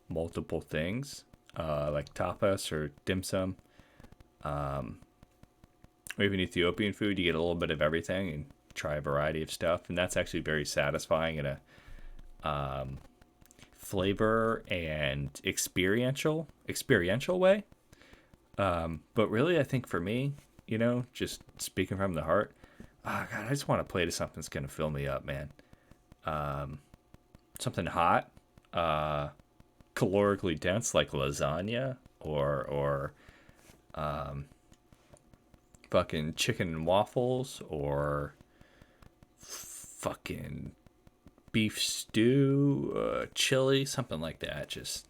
[SPEAKER 1] multiple things, like tapas or dim sum, or even Ethiopian food. You get a little bit of everything and try a variety of stuff, and that's actually very satisfying in a flavor and experiential way. But really, I think for me, just speaking from the heart, oh God, I just want a plate of something that's gonna fill me up, man. Something hot, calorically dense like lasagna or fucking chicken and waffles or fucking beef stew, chili, something like that. Just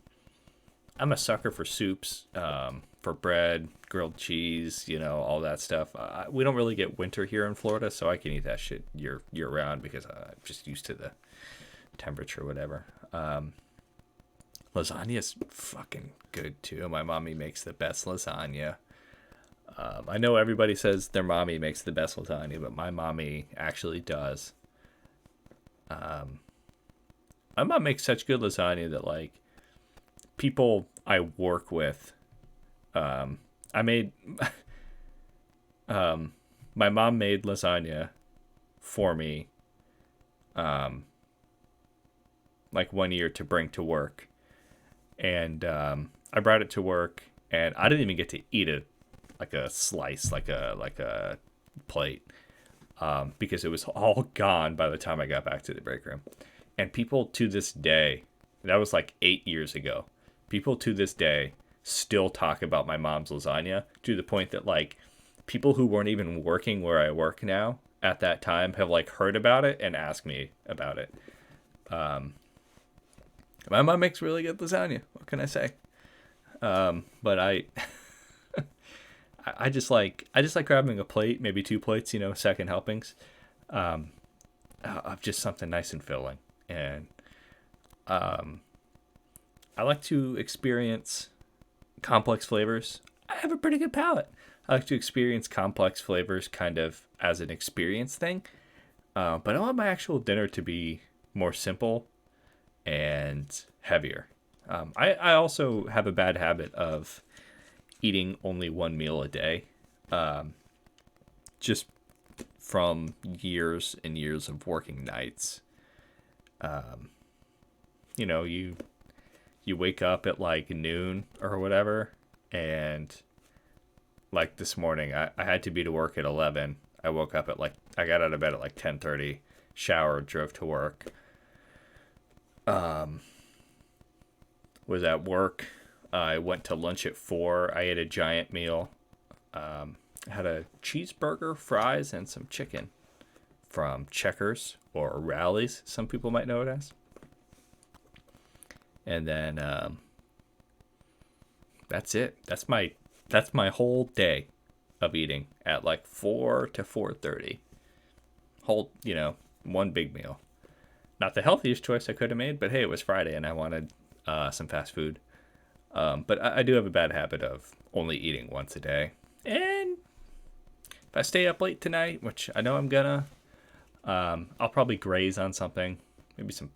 [SPEAKER 1] I'm a sucker for soups, for bread, grilled cheese, all that stuff. We don't really get winter here in Florida, so I can eat that shit year round because I'm just used to the temperature, whatever. Lasagna is fucking good too. My mommy makes the best lasagna. I know everybody says their mommy makes the best lasagna, but my mommy actually does. My mom makes such good lasagna that like people I work with, I made, my mom made lasagna for me, like one year to bring to work, and I brought it to work, and I didn't even get to eat it, like a slice, like a plate, because it was all gone by the time I got back to the break room. And people to this day, that was like 8 years ago, people to this day still talk about my mom's lasagna to the point that like people who weren't even working where I work now at that time have like heard about it and asked me about it. My mom makes really good lasagna. What can I say? But I just like grabbing a plate, maybe two plates, second helpings, of just something nice and filling. And I like to experience complex flavors. I have a pretty good palate. I like to experience complex flavors kind of as an experience thing. But I want my actual dinner to be more simple and heavier. I also have a bad habit of eating only one meal a day, just from years and years of working nights. You wake up at like noon or whatever, and like this morning, I had to be to work at 11. I woke up at I got out of bed at like 10:30, showered, drove to work. Was at work. I went to lunch at 4. I ate a giant meal. Had a cheeseburger, fries, and some chicken from Checkers or Rallies, some people might know it as. And then that's it. That's my whole day of eating at like 4 to 4:30. Whole, one big meal. Not the healthiest choice I could have made, but hey, it was Friday and I wanted some fast food. But I do have a bad habit of only eating once a day. And if I stay up late tonight, which I know I'm gonna, I'll probably graze on something. Maybe some.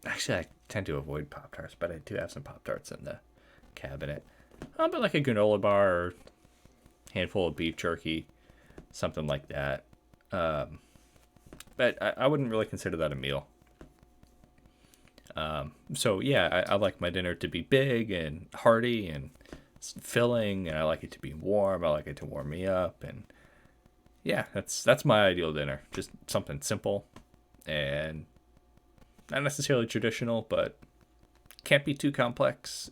[SPEAKER 1] Actually, I tend to avoid Pop-Tarts, but I do have some Pop-Tarts in the cabinet. But like a granola bar or handful of beef jerky, something like that. But I wouldn't really consider that a meal. So yeah, I like my dinner to be big and hearty and filling, and I like it to be warm. I like it to warm me up, and yeah, that's my ideal dinner. Just something simple and not necessarily traditional, but can't be too complex.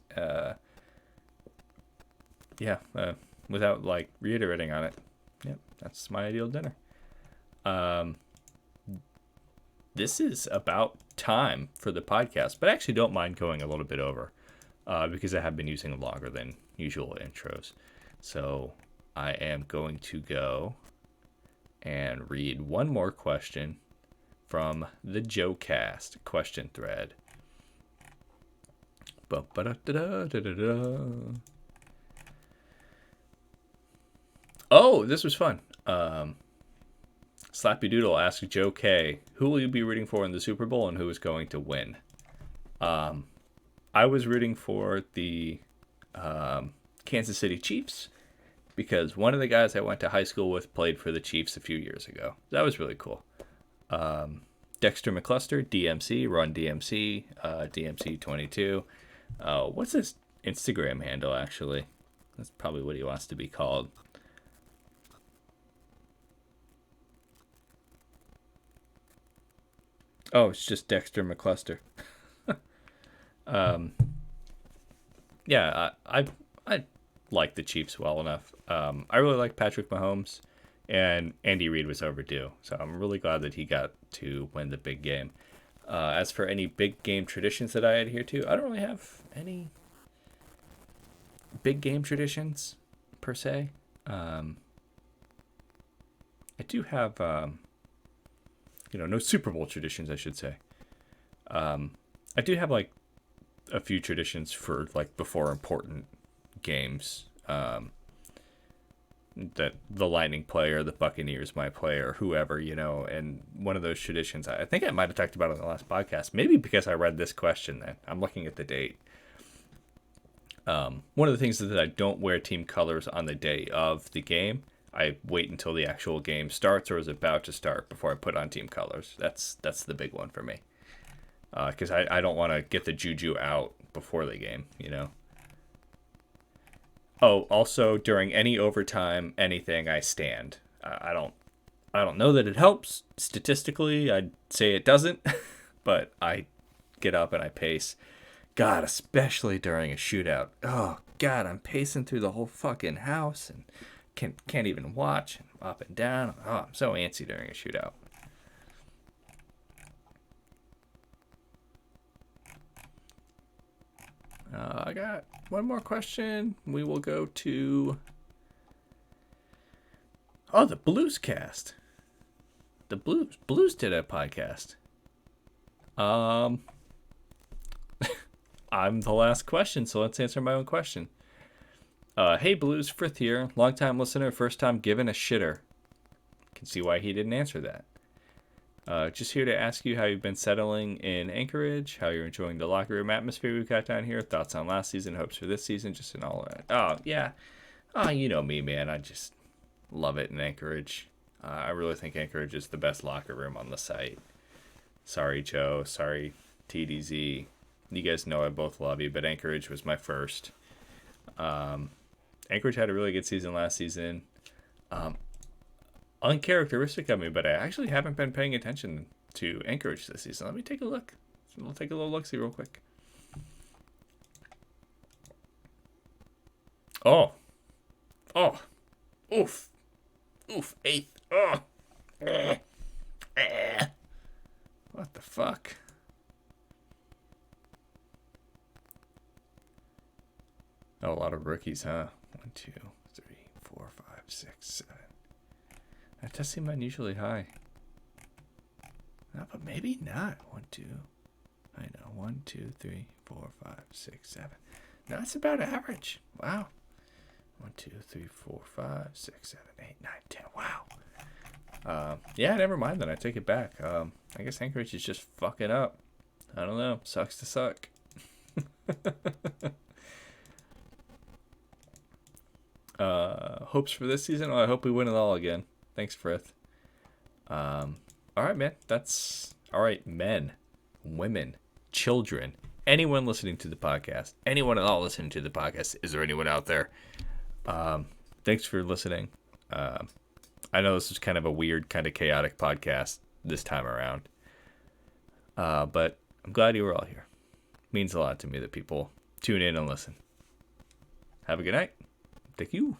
[SPEAKER 1] Without like reiterating on it. Yep, that's my ideal dinner. This is about time for the podcast, but I actually don't mind going a little bit over, because I have been using longer than usual intros. So I am going to go and read one more question from the JoeCast question thread. Oh, this was fun. Slappy Doodle asks Joe K, who will you be rooting for in the Super Bowl and who is going to win? I was rooting for the Kansas City Chiefs because one of the guys I went to high school with played for the Chiefs a few years ago. That was really cool. Dexter McCluster, DMC, Run DMC, DMC22. What's his Instagram handle, actually? That's probably what he wants to be called. Oh, it's just Dexter McCluster. Yeah, I like the Chiefs well enough. I really like Patrick Mahomes, and Andy Reid was overdue, so I'm really glad that he got to win the big game. As for any big game traditions that I adhere to, I don't really have any big game traditions per se. I do have, no Super Bowl traditions, I should say. I do have like a few traditions for like before important games. That the Lightning play or the Buccaneers might play or whoever, and one of those traditions, I think I might have talked about it on the last podcast, maybe because I read this question then. I'm looking at the date. One of the things is that I don't wear team colors on the day of the game. I wait until the actual game starts or is about to start before I put on team colors. That's the big one for me. Because I don't want to get the juju out before the game, Oh, also during any overtime, anything, I stand. I don't know that it helps statistically. I'd say it doesn't, but I get up and I pace. God, especially during a shootout. Oh God, I'm pacing through the whole fucking house and can't even watch and up and down. Oh, I'm so antsy during a shootout. I got one more question. We will go to the Blues cast. The Blues did a podcast. I'm the last question, so let's answer my own question. Hey Blues, Frith here, long-time listener, first time given a shitter. Can see why he didn't answer that. Just here to ask you how you've been settling in Anchorage, how you're enjoying the locker room atmosphere we've got down here, thoughts on last season, hopes for this season, just in all that. Oh, yeah. Oh, you know me, man. I just love it in Anchorage. I really think Anchorage is the best locker room on the site. Sorry, Joe. Sorry, TDZ. You guys know I both love you, but Anchorage was my first. Anchorage had a really good season last season. Uncharacteristic of me, but I actually haven't been paying attention to Anchorage this season. Let me take a look. We'll take a little look-see real quick. Oh. Oof. 8th. What the fuck? Oh, a lot of rookies, huh? 1, 2, 3, 4, 5, 6, 7. That does seem unusually high. No, but maybe not. 1, 2. I know. 1, 2, 3, 4, 5, 6, 7. No, that's about average. Wow. 1, 2, 3, 4, 5, 6, 7, 8, 9, 10. Wow. Yeah, never mind then. I take it back. I guess Anchorage is just fucking up. I don't know. Sucks to suck. Hopes for this season? Well, I hope we win it all again. Thanks, Frith. All right, man. That's all right. Men, women, children, anyone listening to the podcast, anyone at all listening to the podcast. Is there anyone out there? Thanks for listening. I know this was kind of a weird, kind of chaotic podcast this time around. But I'm glad you were all here. It means a lot to me that people tune in and listen. Have a good night. Thank you.